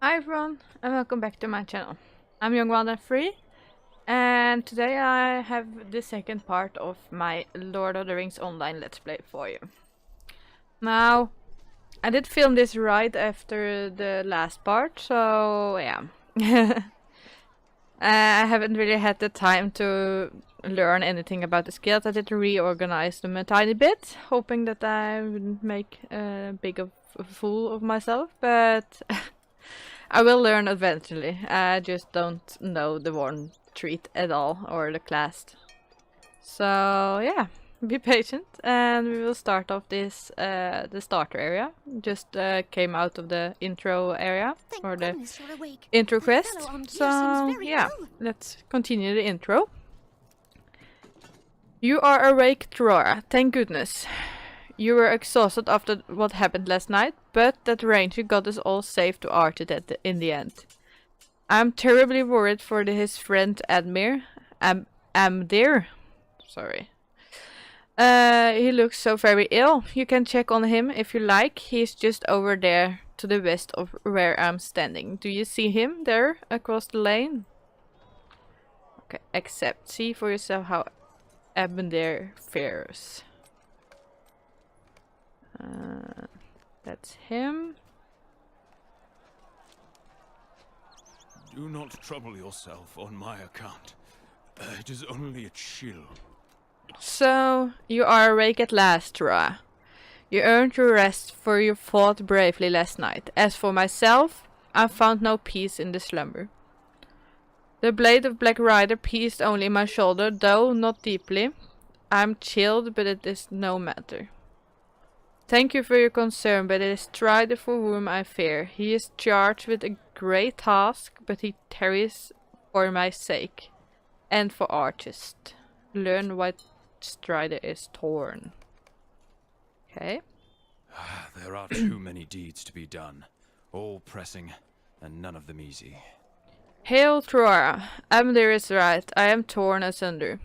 Hi everyone, and welcome back to my channel. I'm Young1 3, and today I have the second part of my Lord of the Rings Online Let's Play for you. Now, I did film this right after the last part, so yeah. I haven't really had the time to learn anything about the skills. I did reorganize them a tiny bit, hoping that I wouldn't make a fool of myself, but I will learn eventually. I just don't know the one treat at all, or the class. So yeah, be patient, and we will start off this the starter area. Just came out of the intro area, or the intro quest. So yeah, let's continue the intro. You are awake, Trora. Thank goodness. You were exhausted after what happened last night, but that ranger got us all safe to Archet in the end. I'm terribly worried for his friend Admir. Amdir. Sorry. He looks so very ill. You can check on him if you like. He's just over there to the west of where I'm standing. Do you see him there across the lane? Okay, except see for yourself how Amdir fares. That's him. Do not trouble yourself on my account. It is only a chill. So, you are awake at last, Ra. You earned your rest, for you fought bravely last night. As for myself, I found no peace in the slumber. The blade of Black Rider pierced only my shoulder, though not deeply. I'm chilled, but it is no matter. Thank you for your concern, but it is Strider for whom I fear. He is charged with a great task, but he tarries for my sake, and for Arch's. Learn why Strider is torn. Okay. There are too many deeds to be done, all pressing, and none of them easy. Hail, Troara. Amdir is right. I am torn asunder.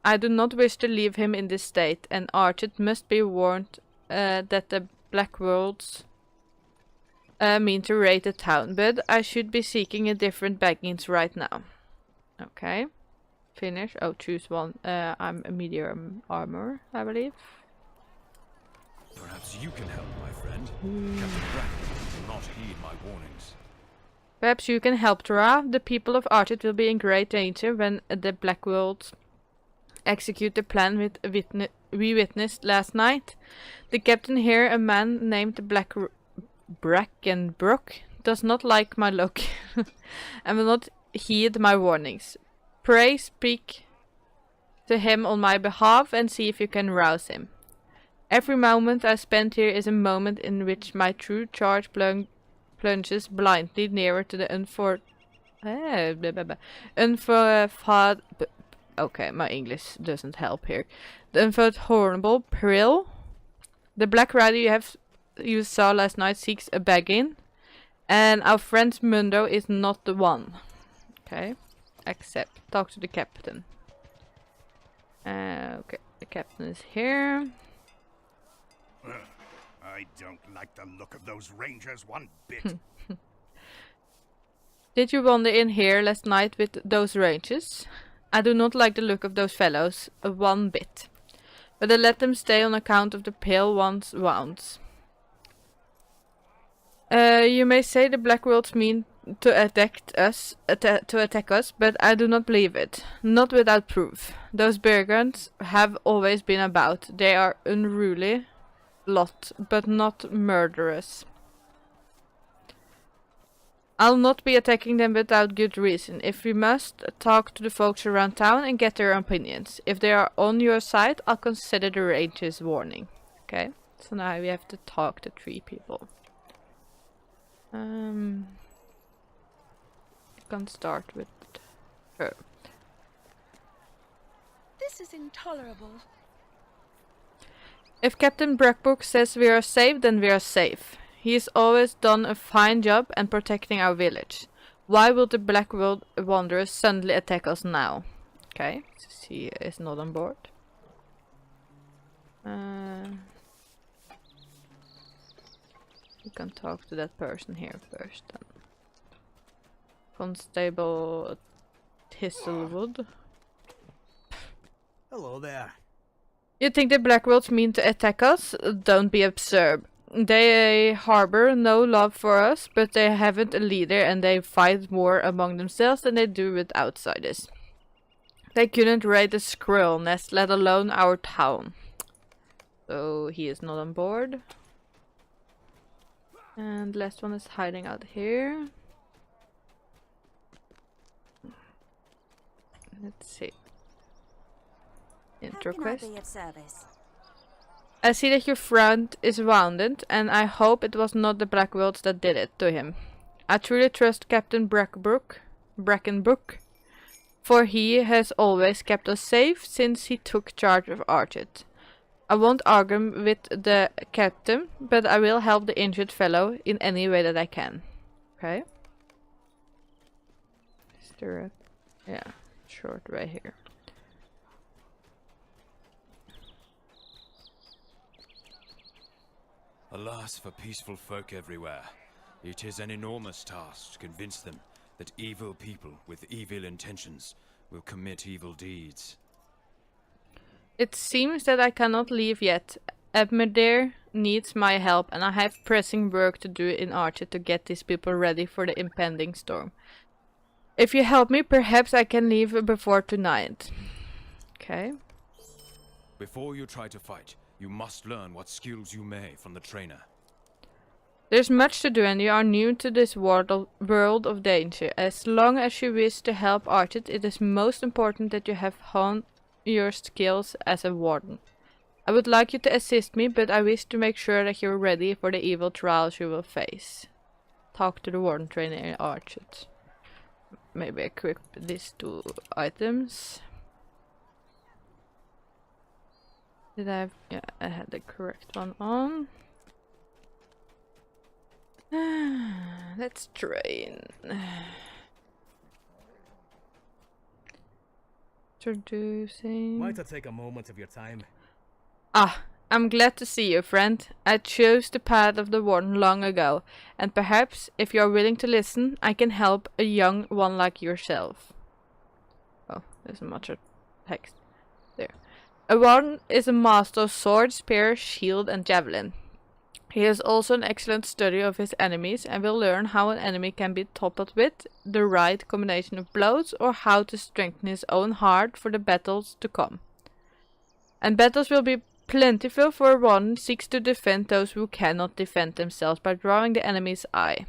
I do not wish to leave him in this state, and Archet must be warned that the Black Worlds mean to raid the town, but I should be seeking a different baggings right now. Okay. Finish. Oh, choose one. I'm a medium armor, I believe. Perhaps you can help, my friend. Captain Bracken will not heed my warnings. Perhaps you can help, Tora. The people of Archet will be in great danger when the Black Worlds execute the plan we witnessed last night. The captain here, a man named Brackenbrook, does not like my look and will not heed my warnings. Pray speak to him on my behalf and see if you can rouse him. Every moment I spend here is a moment in which my true charge plunges blindly nearer to the okay, my English doesn't help here. The unfathomable peril. The Black Rider you saw last night seeks a bagging, and our friend Mundo is not the one. Okay, accept. Talk to the captain. Okay, the captain is here. I don't like the look of those rangers one bit. Did you wander in here last night with those rangers? I do not like the look of those fellows, one bit. But I let them stay on account of the Pale One's wounds. You may say the Black Worlds mean to attack us, but I do not believe it. Not without proof. Those brigands have always been about. They are unruly lot, but not murderous. I'll not be attacking them without good reason. If we must, talk to the folks around town and get their opinions. If they are on your side, I'll consider the ranger's warning. Okay, so now we have to talk to 3 people. You can start with her. This is intolerable. If Captain Brackbrook says we are safe, then we are safe. He has always done a fine job in protecting our village. Why will the Black World Wanderers suddenly attack us now? Okay, she is not on board. You can talk to that person here first then. Constable Thistlewood. Hello there. You think the Blackwolves mean to attack us? Don't be absurd. They harbor no love for us, but they haven't a leader and they fight more among themselves than they do with outsiders. They couldn't raid a squirrel nest, let alone our town. So he is not on board. And the last one is hiding out here. Let's see. Intro quest. I see that your friend is wounded, and I hope it was not the Blackwolves that did it to him. I truly trust Captain Brackenbrook, for he has always kept us safe since he took charge of Archit. I won't argue with the captain, but I will help the injured fellow in any way that I can. Okay. Is there a... yeah, short way here. Alas for peaceful folk everywhere. It is an enormous task to convince them that evil people with evil intentions will commit evil deeds. It seems that I cannot leave yet. Admir needs my help, and I have pressing work to do in Archer to get these people ready for the impending storm. If you help me, perhaps I can leave before tonight. Okay. Before you try to fight, you must learn what skills you may from the trainer. There's much to do, and you are new to this world of danger. As long as you wish to help Archit, it is most important that you have honed your skills as a warden. I would like you to assist me, but I wish to make sure that you're ready for the evil trials you will face. Talk to the warden trainer in Archit. Maybe equip these 2 items. Did I have... yeah, I had the correct one on. Let's train. Introducing... Might I take a moment of your time? Ah, I'm glad to see you, friend. I chose the path of the warden long ago, and perhaps, if you are willing to listen, I can help a young one like yourself. Oh, there's a much text. There. A warden is a master of sword, spear, shield, and javelin. He is also an excellent study of his enemies and will learn how an enemy can be toppled with the right combination of blows, or how to strengthen his own heart for the battles to come. And battles will be plentiful, for one seeks to defend those who cannot defend themselves by drawing the enemy's eye.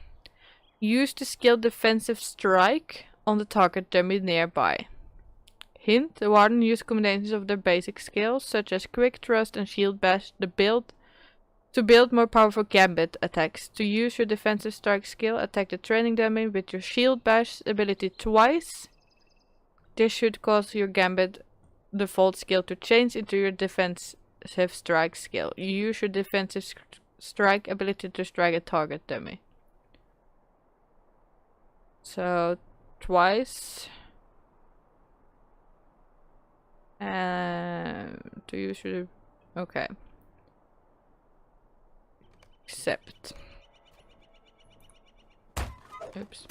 Use the skill Defensive Strike on the target dummy nearby. Hint, the warden use combinations of their basic skills, such as Quick Thrust and Shield Bash, to build more powerful gambit attacks. To use your Defensive Strike skill, attack the training dummy with your Shield Bash ability twice. This should cause your gambit default skill to change into your Defensive Strike skill. You use your Defensive Strike ability to strike a target dummy. So, twice. To use your... okay. Accept. Oops.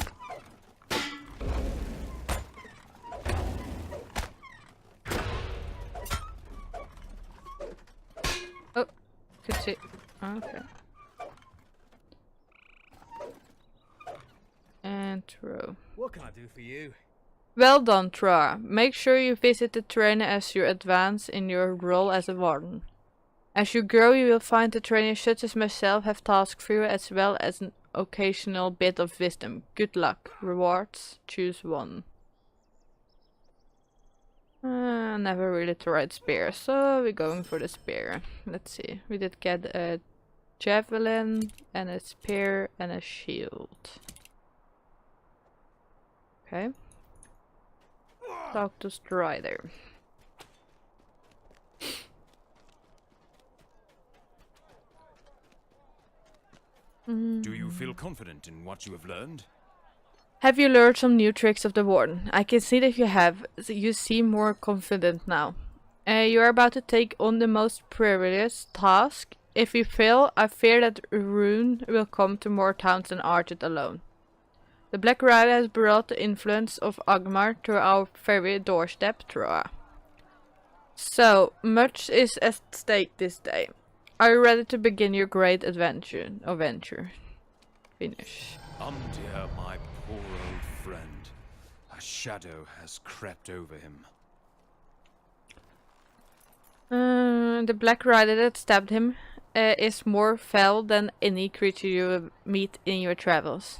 Oh, could see. Okay. And throw. What can I do for you? Well done, Tra. Make sure you visit the trainer as you advance in your role as a warden. As you grow, you will find the trainers such as myself have tasks for you, as well as an occasional bit of wisdom. Good luck. Rewards. Choose one. Never really tried spear, so we're going for the spear. Let's see. We did get a javelin and a spear and a shield. Okay. Talk to Strider. Do you feel confident in what you have learned? Have you learned some new tricks of the warden? I can see that you have. You seem more confident now. You are about to take on the most perilous task. If you fail, I fear that ruin will come to more towns than Archit alone. The Black Rider has brought the influence of Agmar to our very doorstep, Troa. So, much is at stake this day. Are you ready to begin your great adventure? Finish. Dear, my poor old friend. A shadow has crept over him. The Black Rider that stabbed him is more fell than any creature you will meet in your travels.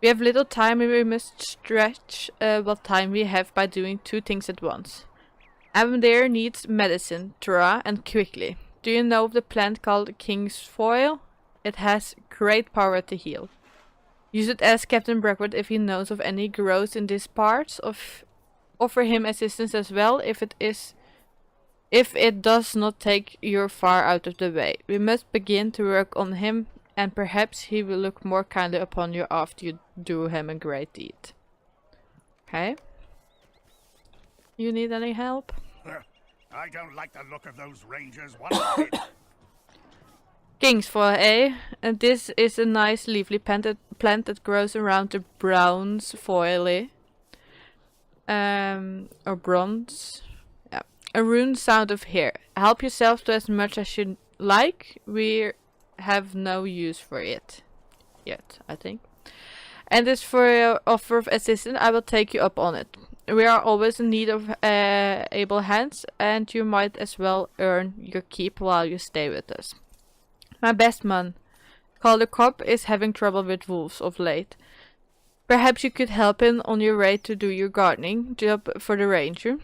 We have little time and we must stretch what time we have by doing two things at once. Avondale needs medicine, Tura, and quickly. Do you know of the plant called King's Foil? It has great power to heal. You should ask Captain Brockwood if he knows of any growths in these parts. Offer him assistance as well if it does not take you far out of the way. We must begin to work on him, and perhaps he will look more kindly upon you after you do him a great deed. Okay. You need any help? I don't like the look of those rangers one bit. Kingsfoil, eh? And this is a nice leafy plant that grows around the bronze foily. Or bronze. Yeah. A rune sound of hair. Help yourself to as much as you like. We have no use for it. Yet, I think. And as for your offer of assistance, I will take you up on it. We are always in need of able hands, and you might as well earn your keep while you stay with us. My best man, Calder Cobb, is having trouble with wolves of late. Perhaps you could help him on your way to do your gardening job for the ranger.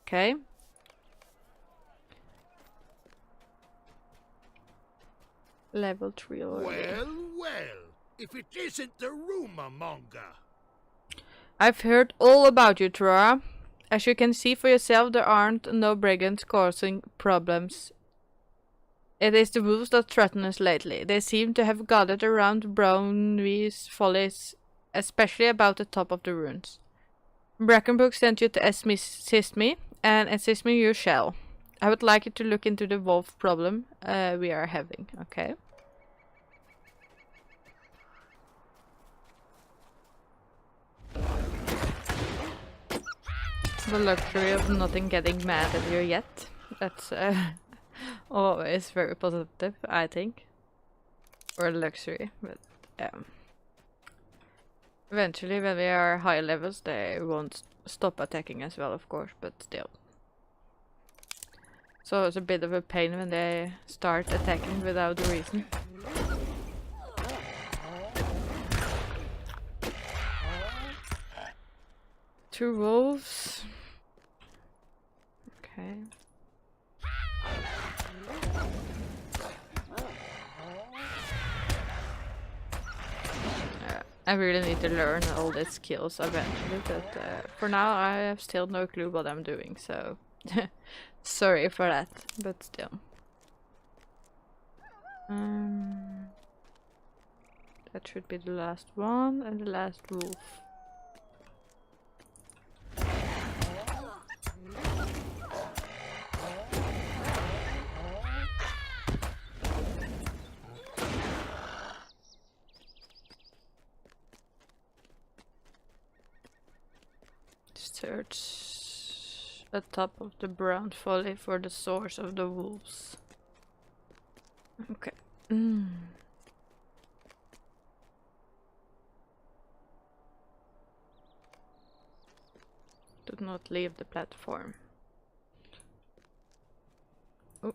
Okay. Level 3 already. Well, if it isn't the rumor monger. I've heard all about you, Trora. As you can see for yourself, there aren't no brigands causing problems. It is the wolves that threaten us lately. They seem to have gathered around Brownwee's follies, especially about the top of the ruins. Brackenbrook sent you to assist me, and assist me you shall. I would like you to look into the wolf problem we are having, okay? The luxury of nothing getting mad at you yet. That's always very positive, I think. Or luxury, but eventually when we are high levels they won't stop attacking as well, of course, but still. So it's a bit of a pain when they start attacking without a reason. Two wolves. Okay. I really need to learn all these skills eventually, but for now I have still no clue what I'm doing, so sorry for that, but still. That should be the last one, and the last wolf. Search atop of the brown folly for the source of the wolves. Okay. Do not leave the platform. Oh.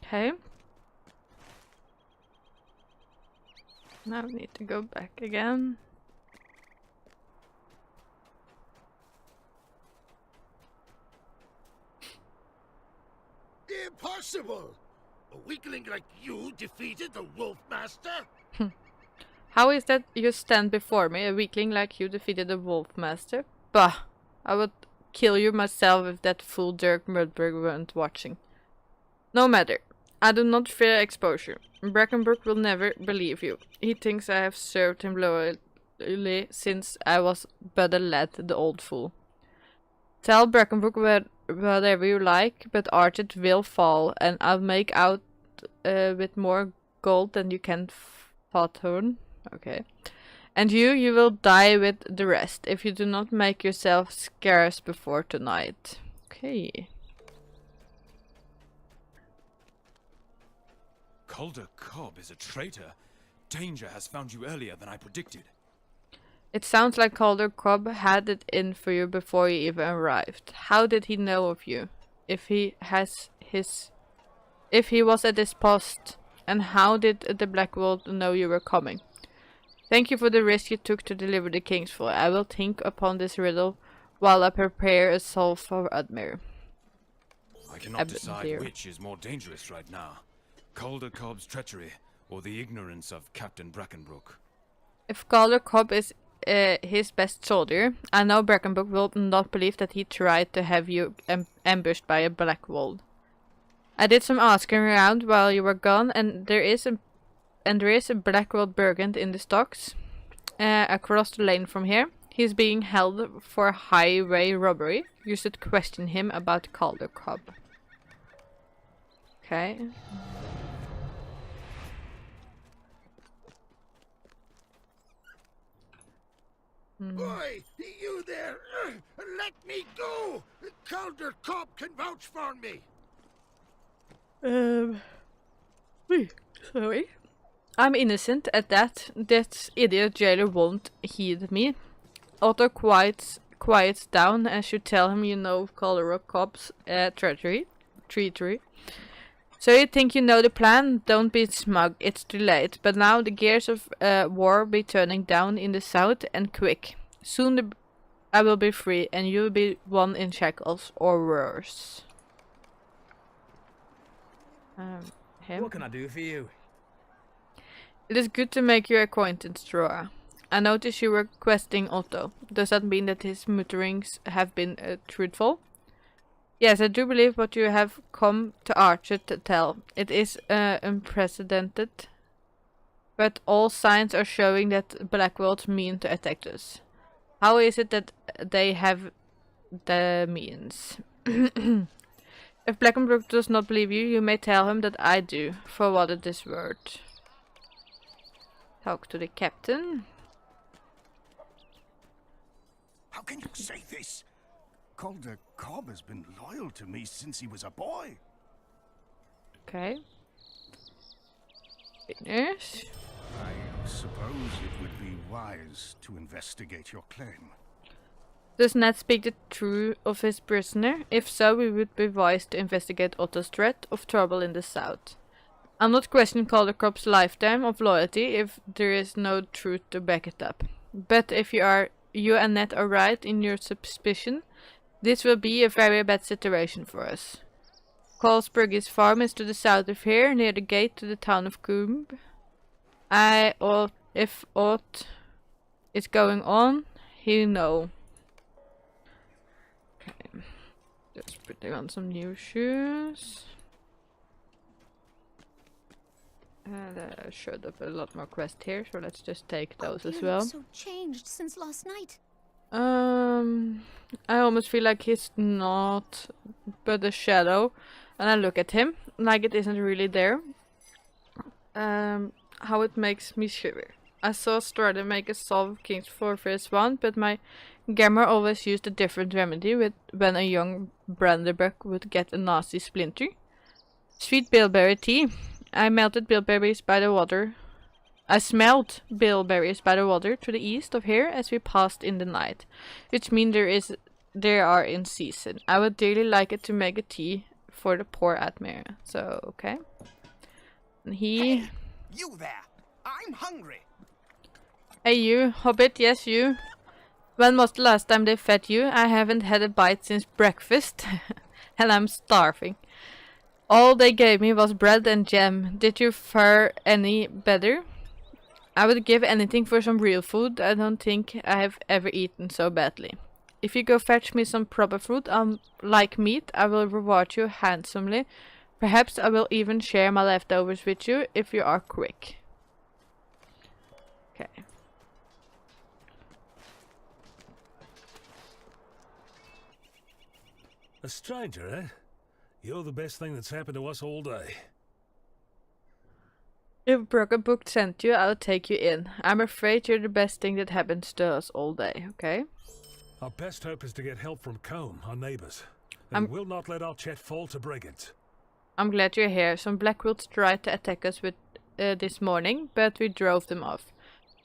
Okay. Now we need to go back again. Impossible! A weakling like you defeated the Wolf Master? How is that you stand before me, a weakling like you defeated the Wolf Master? Bah! I would kill you myself if that fool Dirk Mudberg weren't watching. No matter. I do not fear exposure. Brackenbrook will never believe you. He thinks I have served him loyally since I was but a lad, the old fool. Tell Brackenbrook whatever you like, but Archit will fall, and I'll make out with more gold than you can fathom. Okay. And you will die with the rest, if you do not make yourself scarce before tonight. Okay. Calder Cobb is a traitor. Danger has found you earlier than I predicted. It sounds like Calder Cobb had it in for you before you even arrived. How did he know of you? If he was at this post, and how did the Black World know you were coming? Thank you for the risk you took to deliver the King's Fall. I will think upon this riddle while I prepare a solve for Admir. I cannot decide which is more dangerous right now. Calder Cobb's treachery, or the ignorance of Captain Brackenbrook. If Calder Cobb is his best soldier, I know Brackenbrook will not believe that he tried to have you ambushed by a Black World. I did some asking around while you were gone, and there is a Black World Burgund in the stocks across the lane from here. He's being held for highway robbery. You should question him about Calder Cobb. Okay. Boy, you there! Let me go! Calder Cobb can vouch for me! Sorry. I'm innocent at that. That idiot jailer won't heed me. Otto quiets down as you tell him you know Calder Cobb's treachery. So you think you know the plan? Don't be smug, it's too late. But now the gears of war be turning down in the south, and quick. Soon I will be free, and you will be one in shackles, or worse. What can I do for you? It is good to make your acquaintance, Troa. I notice you were questing Otto. Does that mean that his mutterings have been truthful? Yes, I do believe what you have come to Archer to tell. It is unprecedented, but all signs are showing that Black Worlds mean to attack us. How is it that they have the means? If Blackenbrook does not believe you, you may tell him that I do. Forwarded this word. Talk to the captain. How can you say this? Calder Cobb has been loyal to me since he was a boy. Okay. Finish. I suppose it would be wise to investigate your claim. Does Ned speak the truth of his prisoner? If so, we would be wise to investigate Otto's threat of trouble in the south. I'm not questioning Calder Cobb's lifetime of loyalty if there is no truth to back it up. But if you and Ned are right in your suspicion, this will be a very bad situation for us. Colesburg's farm is to the south of here, near the gate to the town of Coombe. If aught is going on, he'll know. Okay, just putting on some new shoes. And showed up a lot more quests here, so let's just take those as well. So changed since last night. I almost feel like he's not but a shadow, and I look at him like it isn't really there. How it makes me shiver. I saw Strider make a solve King's Fall Phase 1, but my Gamma always used a different remedy when a young Branderbuck would get a nasty splinter. Sweet bilberry tea. I smelled bilberries by the water to the east of here as we passed in the night, which means they are in season. I would dearly like it to make a tea for the poor Admir. So, okay. And Hey, you there! I'm hungry! Hey you, Hobbit, yes you. When was the last time they fed you? I haven't had a bite since breakfast, and I'm starving. All they gave me was bread and jam. Did you fare any better? I would give anything for some real food. I don't think I have ever eaten so badly. If you go fetch me some proper food, like meat, I will reward you handsomely. Perhaps I will even share my leftovers with you if you are quick. Okay. A stranger, eh? You're the best thing that's happened to us all day. If Broken Book sent you, I'll take you in. I'm afraid you're the best thing that happens to us all day, okay? Our best hope is to get help from Combe, our neighbours. And we'll not let our chet fall to brigands. I'm glad you're here. Some Blackwoods tried to attack us this morning, but we drove them off.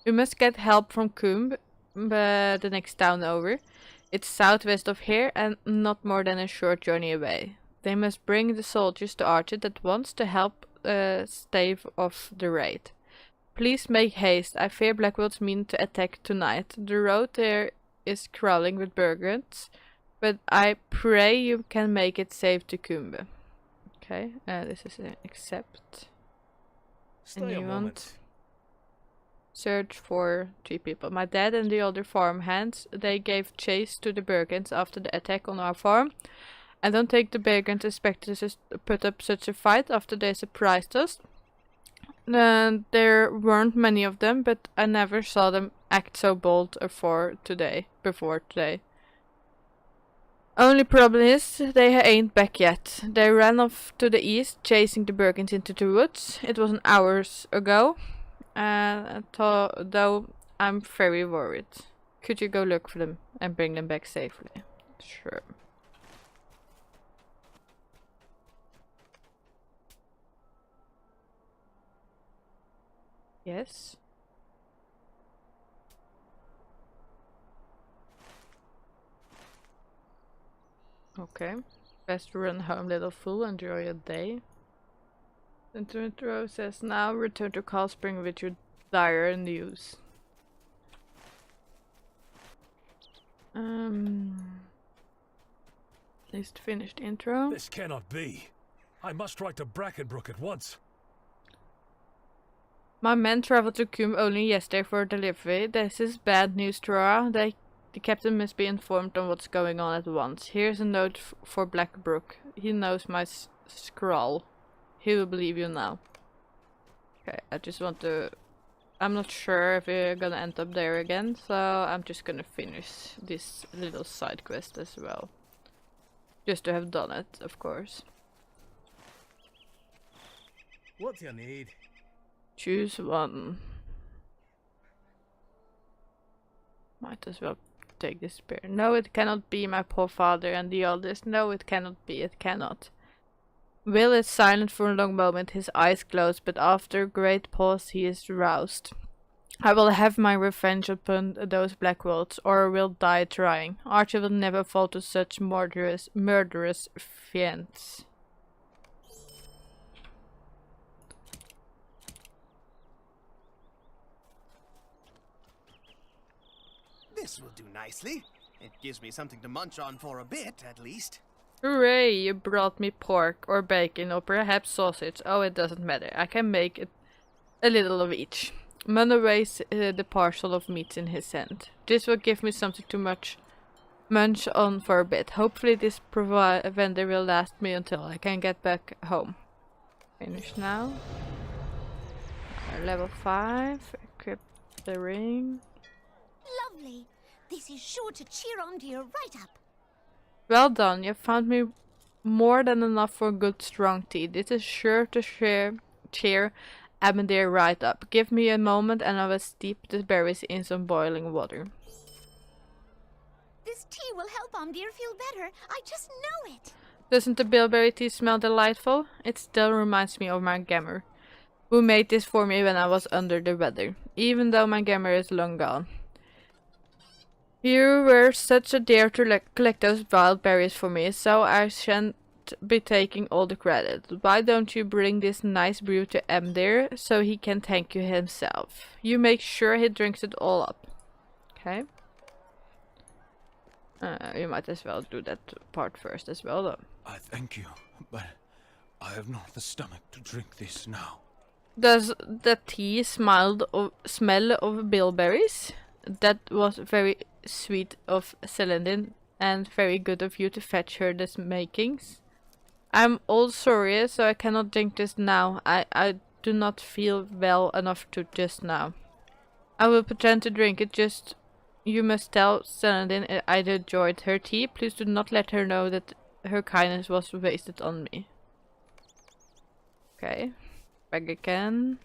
We must get help from Combe, the next town over. It's southwest of here and not more than a short journey away. They must bring the soldiers to Archit at once to help stave off the raid. Please make haste. I fear Blackwoods mean to attack tonight. The road there is crawling with brigands, but I pray you can make it safe to Combe. Okay, this is an accept. Stay a moment. Search for 3 people. My dad and the other farm hands, they gave chase to the brigands after the attack on our farm. I don't think the brigands expected us to put up such a fight after they surprised us. There weren't many of them, but I never saw them act so bold before today. Only problem is, they ain't back yet. They ran off to the east, chasing the brigands into the woods. It was an hours ago. Though I'm very worried. Could you go look for them and bring them back safely? Sure. Yes. Okay. Best run home, little fool. Enjoy your day. Intro says now return to Cold Spring with your dire news. Least finished intro. This cannot be. I must write to Brackenbrook at once. My men traveled to Combe only yesterday for delivery. This is bad news, Tora. The captain must be informed on what's going on at once. Here's a note for Blackbrook. He knows my scrawl. He will believe you now. Okay, I just want to... I'm not sure if we're gonna end up there again, so I'm just gonna finish this little side quest as well. Just to have done it, of course. What do you need? Choose one. Might as well take this spear. No, it cannot be, my poor father and the oldest. No, it cannot be, it cannot. Will is silent for a long moment, his eyes closed, but after a great pause he is roused. I will have my revenge upon those Blackwolves, or will die trying. Archie will never fall to such murderous fiends. This will do nicely. It gives me something to munch on for a bit, at least. Hooray, you brought me pork, or bacon, or perhaps sausage. Oh, it doesn't matter. I can make it a little of each. Munna weighs the parcel of meat in his hand. This will give me something to munch on for a bit. Hopefully this vendor will last me until I can get back home. Finish now. Level 5. Equip the ring. Lovely. This is sure to cheer on to your right up. Well done. You found me more than enough for good strong tea. This is sure to cheer Abendir right up. Give me a moment and I will steep the berries in some boiling water. This tea will help Amdir feel better. I just know it. Doesn't the bilberry tea smell delightful? It still reminds me of my gammer, who made this for me when I was under the weather, even though my gammer is long gone. You were such a dear to collect those wild berries for me, so I shan't be taking all the credit. Why don't you bring this nice brew to Amdir so he can thank you himself? You make sure he drinks it all up. Okay. You might as well do that part first as well, though. I thank you, but I have not the stomach to drink this now. Does the tea smell of bilberries? That was very sweet of Celandine and very good of you to fetch her this makings. I'm all sorry, so I cannot drink this now. I do not feel well enough to just now. I will pretend to drink it, just you must tell Celandine I enjoyed her tea. Please do not let her know that her kindness was wasted on me. Okay, back again.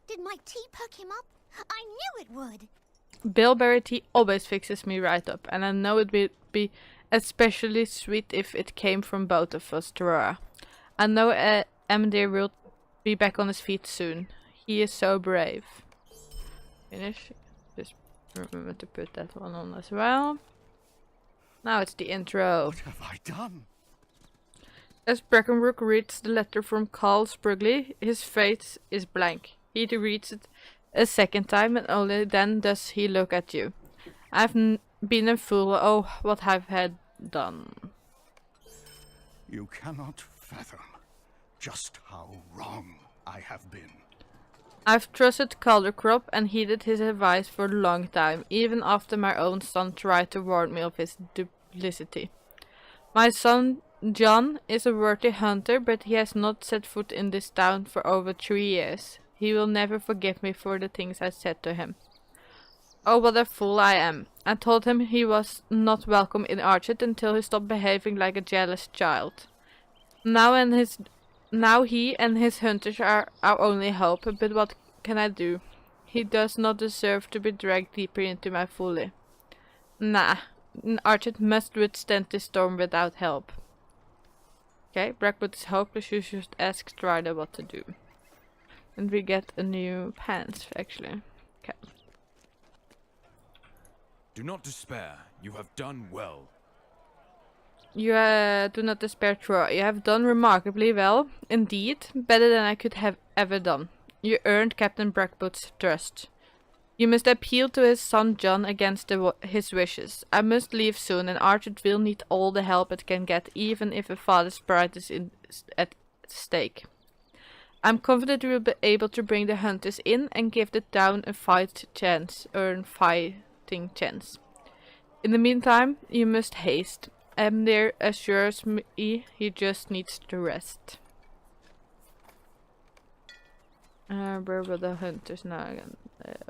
Did my tea perk him up? I knew it would. Bilberry tea always fixes me right up, and I know it would be especially sweet if it came from both of us, Dora. I know Emdir will be back on his feet soon. He is so brave. Finish. Just remember to put that one on as well. Now it's the intro. What have I done? As Breckenbrook reads the letter from Carl Sprugly, his face is blank. He reads it a second time, and only then does he look at you. I've been a fool. Oh, what have I done? You cannot fathom just how wrong I have been. I've trusted Caldercrop and heeded his advice for a long time, even after my own son tried to warn me of his duplicity. My son John is a worthy hunter, but he has not set foot in this town for over 3 years. He will never forgive me for the things I said to him. Oh, what a fool I am. I told him he was not welcome in Archet until he stopped behaving like a jealous child. Now he and his hunters are our only hope, but what can I do? He does not deserve to be dragged deeper into my folly. Nah, Archet must withstand this storm without help. Okay, Blackwood is hopeless. You should ask Strider what to do. And we get a new pants, actually. Okay. Do not despair. You have done well. You do not despair, Troy. You have done remarkably well. Indeed, better than I could have ever done. You earned Captain Blackwood's trust. You must appeal to his son John against his wishes. I must leave soon, and Archet will need all the help it can get, even if a father's pride is at stake. I'm confident we will be able to bring the hunters in and give the town a fighting chance. In the meantime, you must haste. Emdir assures me he just needs to rest. Where were the hunters now again?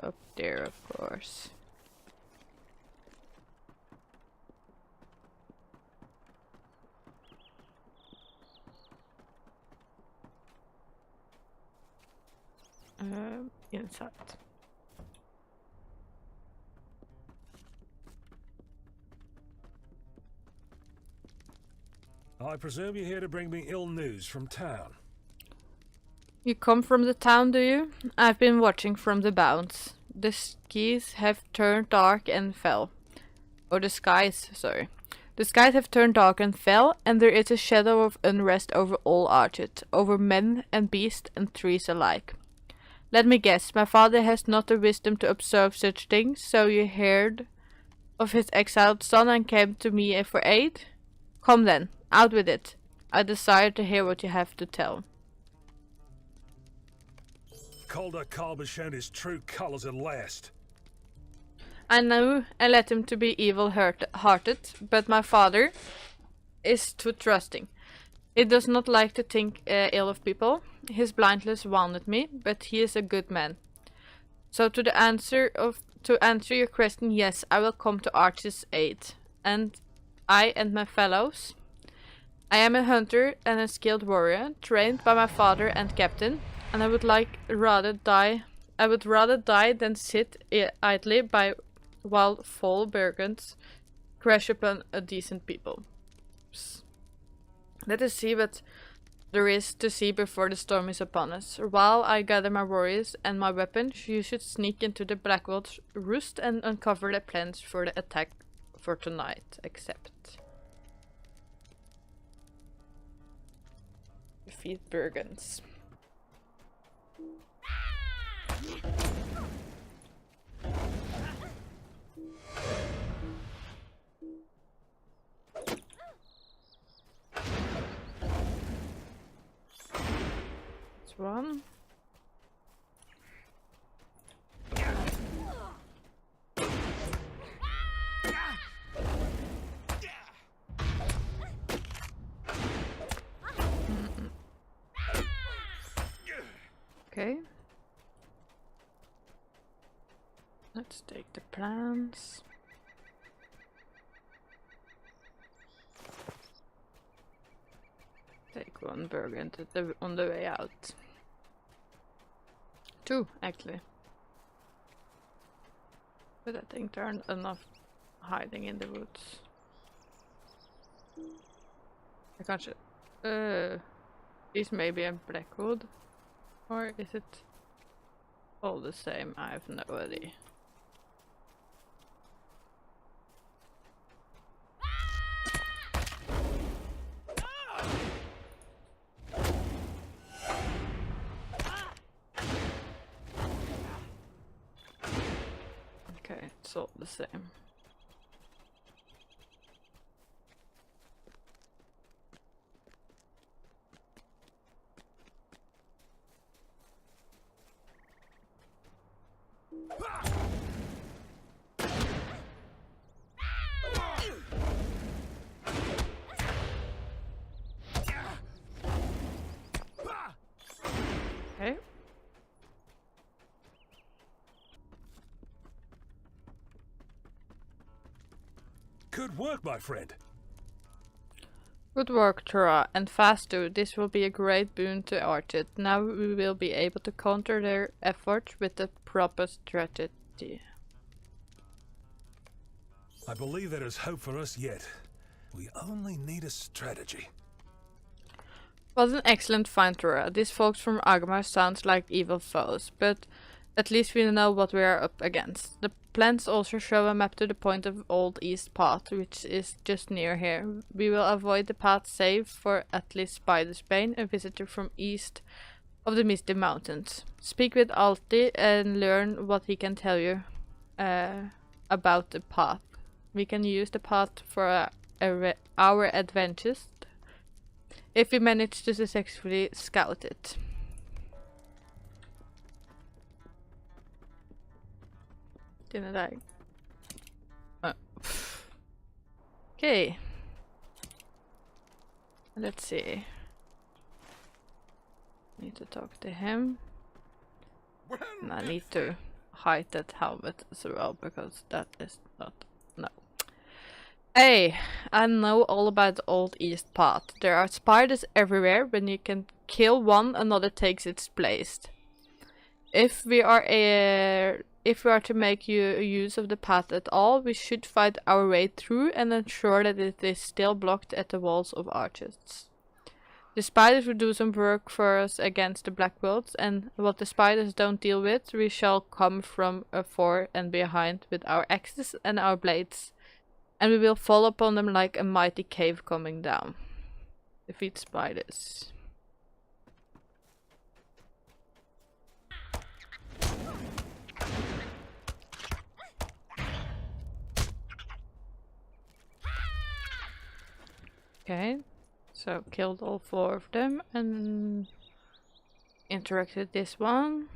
Up there, of course. Inside. I presume you're here to bring me ill news from town. You come from the town, do you? I've been watching from the bounds. The skies have turned dark and fell. Or the skies, sorry. The skies have turned dark and fell, and there is a shadow of unrest over all Archet, over men and beasts and trees alike. Let me guess, my father has not the wisdom to observe such things, so you heard of his exiled son and came to me for aid? Come then, out with it. I desire to hear what you have to tell. Calder Cobb has shown his true colours at last. I know I let him to be evil-hearted, but my father is too trusting. He does not like to think ill of people. His blindness wounded me, but he is a good man. So to answer your question, yes, I will come to Archer's aid. And I and my fellows. I am a hunter and a skilled warrior, trained by my father and captain, and I would rather die than sit idly by while fall Bergens crash upon a decent people. Let us see what there is to see before the storm is upon us. While I gather my warriors and my weapons, you should sneak into the Blackwood's roost and uncover the plans for the attack for tonight. Except defeat Bergens. One. Okay. Let's take the plans. take one burger on the way out. 2, actually. But I think there aren't enough hiding in the woods. I can't show. Is maybe a blackwood? Or is it all the same? I have no idea. Okay, it's all the same. Okay. Good work, my friend. Good work, Tora, and fast too. This will be a great boon to Archit. Now we will be able to counter their efforts with the proper strategy. I believe there is hope for us yet. We only need a strategy. Was an excellent find, Tora. These folks from Agmar sounds like evil foes, but at least we know what we are up against. The plans also show a map to the point of Old East Path, which is just near here. We will avoid the path save for at least Spider's Bane, a visitor from east of the Misty Mountains. Speak with Alti and learn what he can tell you about the path. We can use the path for our adventures if we manage to successfully scout it. Didn't I? Oh. Okay. Let's see. Need to talk to him. And I need to hide that helmet as well because that is not. No. Hey, I know all about the Old East Path. There are spiders everywhere. When you can kill one, another takes its place. If we are to make use of the path at all, we should fight our way through and ensure that it is still blocked at the walls of arches. The spiders will do some work for us against the black wilds, and what the spiders don't deal with, we shall come from afore and behind with our axes and our blades, and we will fall upon them like a mighty cave coming down. Defeat spiders. Okay, so killed all 4 of them and interacted this one.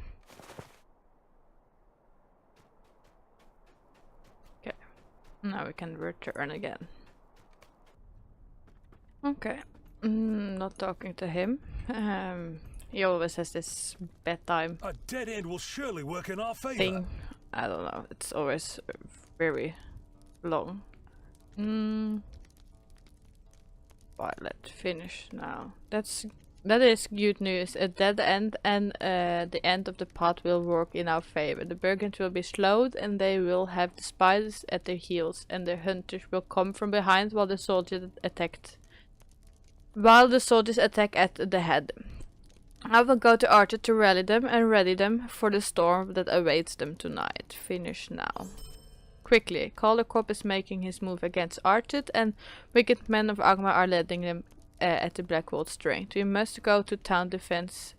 Okay, now we can return again. Okay, not talking to him. He always has this bedtime A dead end will surely work in our favor. thing. I don't know, it's always very long. But let's finish now. That is good news. A dead end and the end of the path will work in our favor. The brigands will be slowed and they will have the spiders at their heels, and the hunters will come from behind while the soldiers attack at the head. I will go to Archer to rally them and ready them for the storm that awaits them tonight. Finish now. Quickly, Caldercorp is making his move against Archit, and wicked men of Agmar are leading them at the Blackwold strength. We must go to town defense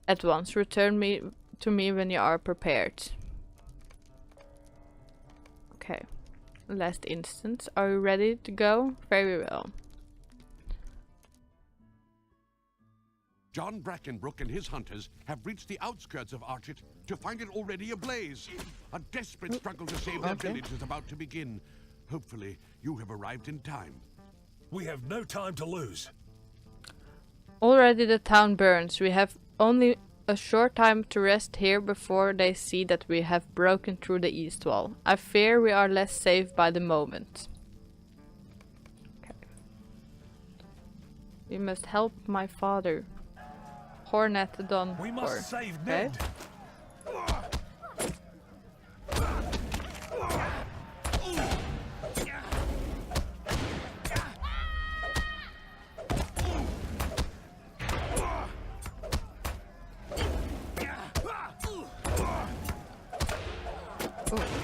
at once. Return to me when you are prepared. Okay. Last instance. Are you ready to go? Very well. John Brackenbrook and his hunters have reached the outskirts of Archit to find it already ablaze. A desperate struggle to save their village is about to begin. Hopefully, you have arrived in time. We have no time to lose. Already the town burns. We have only a short time to rest here before they see that we have broken through the east wall. I fear we are less safe by the moment. Okay. We must help my father. Hornet Don. We must save Okay. Ned.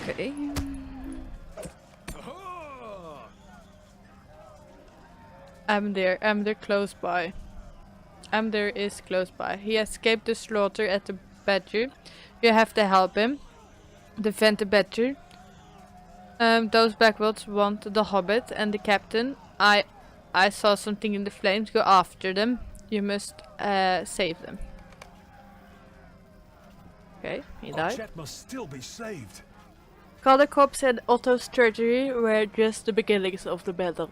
Okay. Amdir close by. Amdir is close by. He escaped the slaughter at the Badger. You have to help him. Defend the Badger. Those backwoods want the Hobbit and the captain. I saw something in the flames. Go after them. You must save them. Okay, he Our died. Chet must still be saved. Calder Corpse and Otto's treachery were just the beginnings of the battle.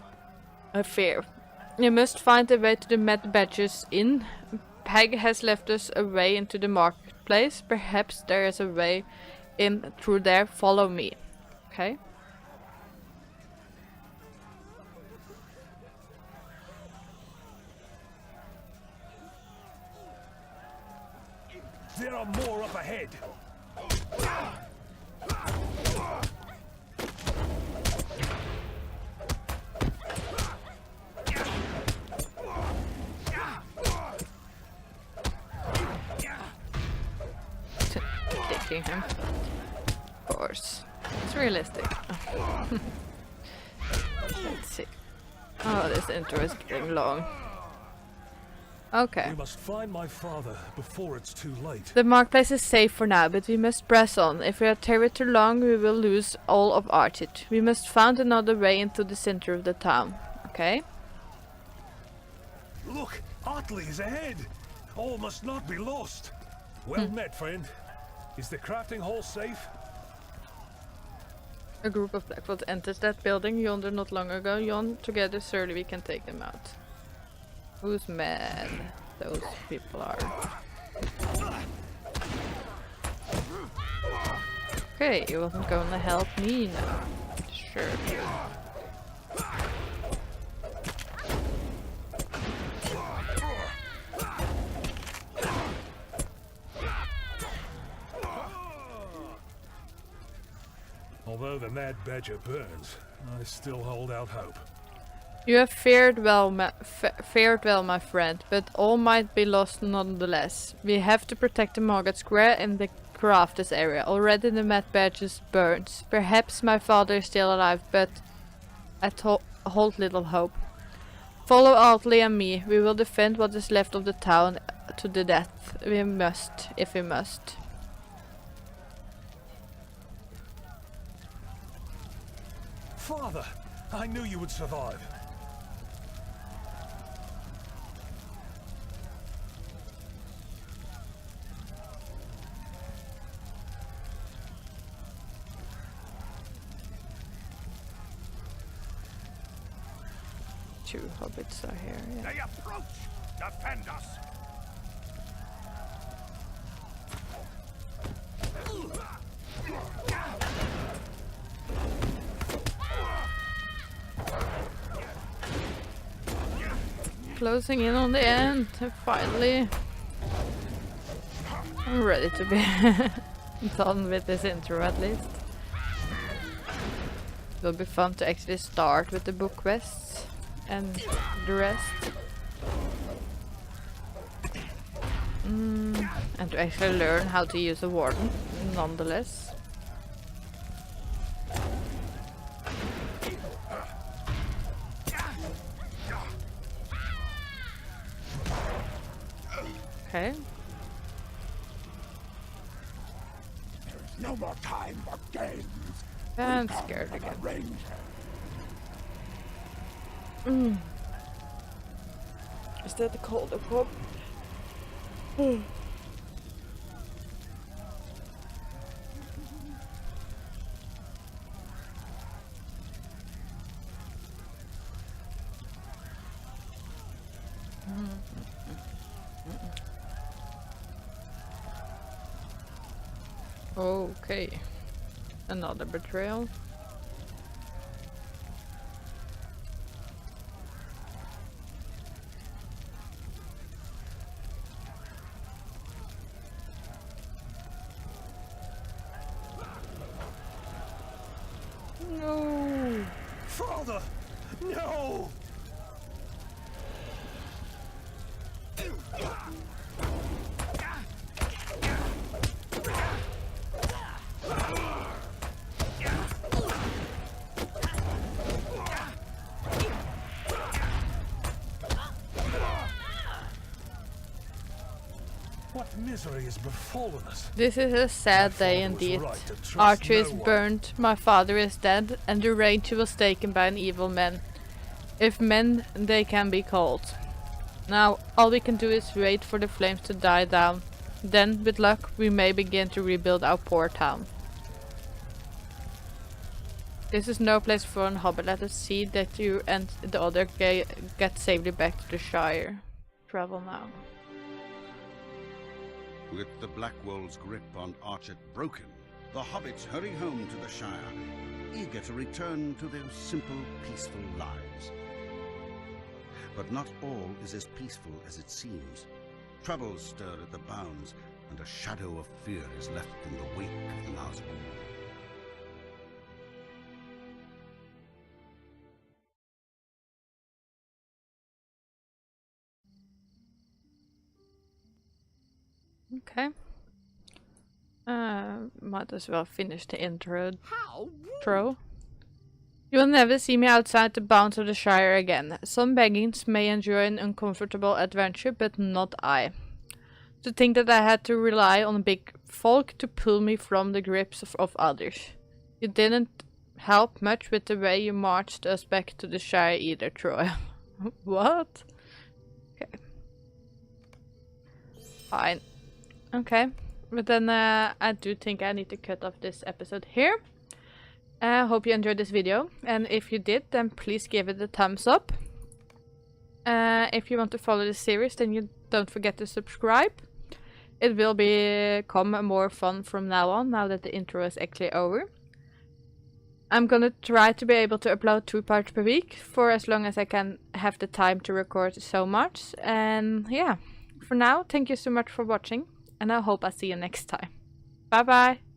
A fear. You must find a way to the Mad Badger's Inn. Peg has left us a way into the marketplace. Perhaps there is a way in through there. Follow me. Okay. There are more up ahead. Taking him. Of course. It's realistic. Let's see. Oh, this intro is getting long. Okay. We must find my father before it's too late. The marketplace is safe for now, but we must press on. If we are tarried too long, we will lose all of Artit. We must find another way into the center of the town. Okay. Look, Otley is ahead. All must not be lost. Well met, friend. Is the crafting hall safe? A group of Blackfoot enters that building yonder not long ago. Yon, together surely we can take them out. Who's mad? Those people are. Okay, you wasn't going to help me now. Sure. Although the Mad Badger burns, I still hold out hope. You have fared well, my friend, but all might be lost nonetheless. We have to protect the Market Square and the Crafters area. Already the Mad Badger burns. Perhaps my father is still alive, but I hold little hope. Follow Altley and me. We will defend what is left of the town to the death. We must, if we must. Father, I knew you would survive. Two hobbits are here. Yeah. They approach! Defend us! Closing in on the end, finally. I'm ready to be done with this intro at least. It will be fun to actually start with the book quests and the rest. And to actually learn how to use a warden, nonetheless. Okay. No more time for games. I'm scared again. Is that the cold pub? Okay. Another betrayal. No! What misery has befallen us? This is a sad day father was indeed. right to trust Archer is no one. burnt, my father is dead, and the range was taken by an evil man. If men, they can be called. Now, all we can do is wait for the flames to die down. Then, with luck, we may begin to rebuild our poor town. This is no place for an hobbit. Let us see that you and the other get safely back to the Shire. Travel now. With the Blackwall's grip on Archet broken, the hobbits hurry home to the Shire, eager to return to their simple, peaceful lives. But not all is as peaceful as it seems. Troubles stir at the bounds, and a shadow of fear is left in the wake of the Nazgûl. Okay. Might as well finish the intro. You'll never see me outside the bounds of the Shire again. Some beggings may endure an uncomfortable adventure, but not I. To think that I had to rely on big folk to pull me from the grips of others. You didn't help much with the way you marched us back to the Shire either, Troy. What? Okay. Fine. Okay. But then I do think I need to cut off this episode here. I hope you enjoyed this video, and if you did, then please give it a thumbs up. If you want to follow the series, then you don't forget to subscribe. It will become more fun from now on, now that the intro is actually over. I'm gonna try to be able to upload 2 parts per week, for as long as I can have the time to record so much. And yeah, for now, thank you so much for watching, and I hope I see you next time. Bye bye!